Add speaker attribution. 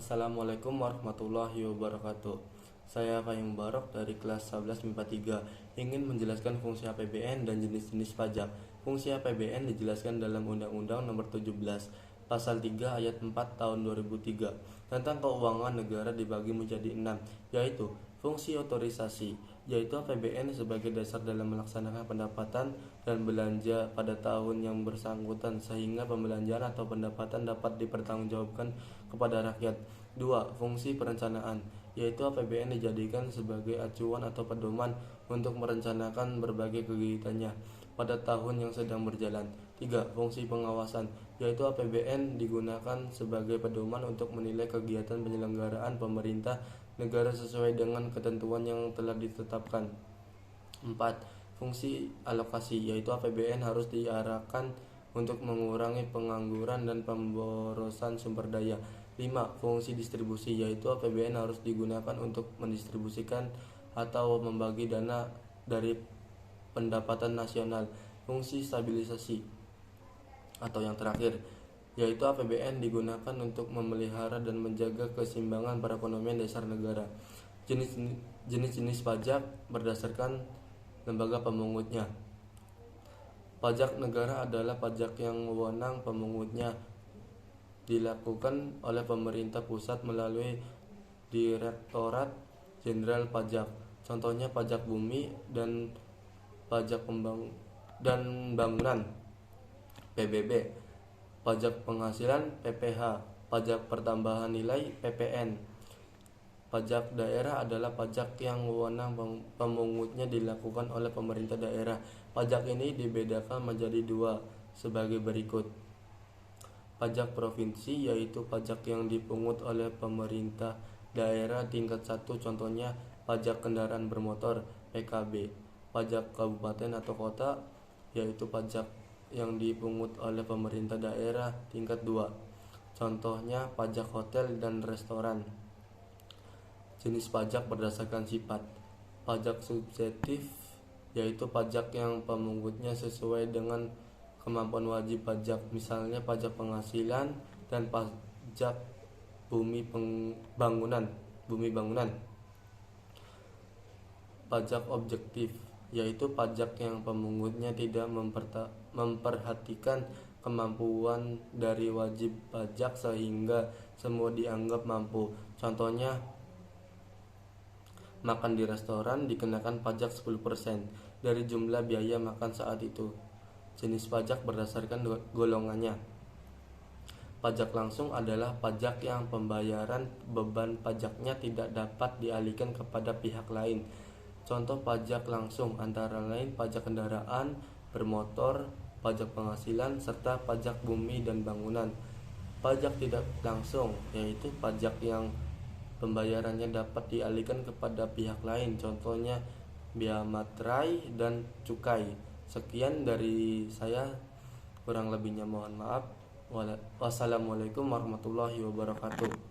Speaker 1: Assalamualaikum warahmatullahi wabarakatuh. Saya Fahim Barok dari kelas 11 MIPA 3 ingin menjelaskan fungsi APBN dan jenis-jenis pajak. Fungsi APBN dijelaskan dalam Undang-Undang Nomor 17 Pasal 3 Ayat 4 Tahun 2003 tentang keuangan negara dibagi menjadi 6, yaitu fungsi otorisasi, yaitu APBN sebagai dasar dalam melaksanakan pendapatan dan belanja pada tahun yang bersangkutan sehingga pembelanjaan atau pendapatan dapat dipertanggungjawabkan kepada rakyat. 2. Fungsi perencanaan, yaitu APBN dijadikan sebagai acuan atau pedoman untuk merencanakan berbagai kegiatannya pada tahun yang sedang berjalan. 3. Fungsi pengawasan, yaitu APBN digunakan sebagai pedoman untuk menilai kegiatan penyelenggaraan pemerintah negara sesuai dengan ketentuan yang telah ditetapkan. 4. Fungsi alokasi, yaitu APBN harus diarahkan untuk mengurangi pengangguran dan pemborosan sumber daya. 5. Fungsi distribusi, yaitu APBN harus digunakan untuk mendistribusikan atau membagi dana dari pendapatan nasional. Fungsi stabilisasi atau yang terakhir, yaitu APBN digunakan untuk memelihara dan menjaga keseimbangan perekonomian dasar negara. Jenis-jenis pajak berdasarkan lembaga pemungutnya. Pajak negara adalah pajak yang wewenang pemungutnya dilakukan oleh pemerintah pusat melalui Direktorat Jenderal Pajak. Contohnya pajak bumi dan pajak bangunan PBB, pajak penghasilan PPH, pajak pertambahan nilai PPN. Pajak daerah adalah pajak yang wewenang pemungutnya dilakukan oleh pemerintah daerah. Pajak ini dibedakan menjadi dua sebagai berikut. Pajak provinsi, yaitu pajak yang dipungut oleh pemerintah daerah tingkat 1, contohnya pajak kendaraan bermotor PKB. Pajak kabupaten atau kota, yaitu pajak yang dipungut oleh pemerintah daerah tingkat 2, contohnya pajak hotel dan restoran. Jenis pajak berdasarkan sifat. Pajak subjektif, yaitu pajak yang pemungutnya sesuai dengan kemampuan wajib pajak, misalnya pajak penghasilan dan pajak bumi bangunan. Pajak objektif, yaitu pajak yang pemungutnya tidak memperhatikan kemampuan dari wajib pajak sehingga semua dianggap mampu. Contohnya, makan di restoran dikenakan pajak 10% dari jumlah biaya makan saat itu. Jenis pajak berdasarkan golongannya. Pajak langsung adalah pajak yang pembayaran beban pajaknya tidak dapat dialihkan kepada pihak lain. Contoh pajak langsung antara lain pajak kendaraan bermotor, pajak penghasilan, serta pajak bumi dan bangunan. Pajak tidak langsung, yaitu pajak yang pembayarannya dapat dialihkan kepada pihak lain, contohnya bea materai dan cukai. Sekian dari saya, kurang lebihnya mohon maaf. Wassalamualaikum warahmatullahi wabarakatuh.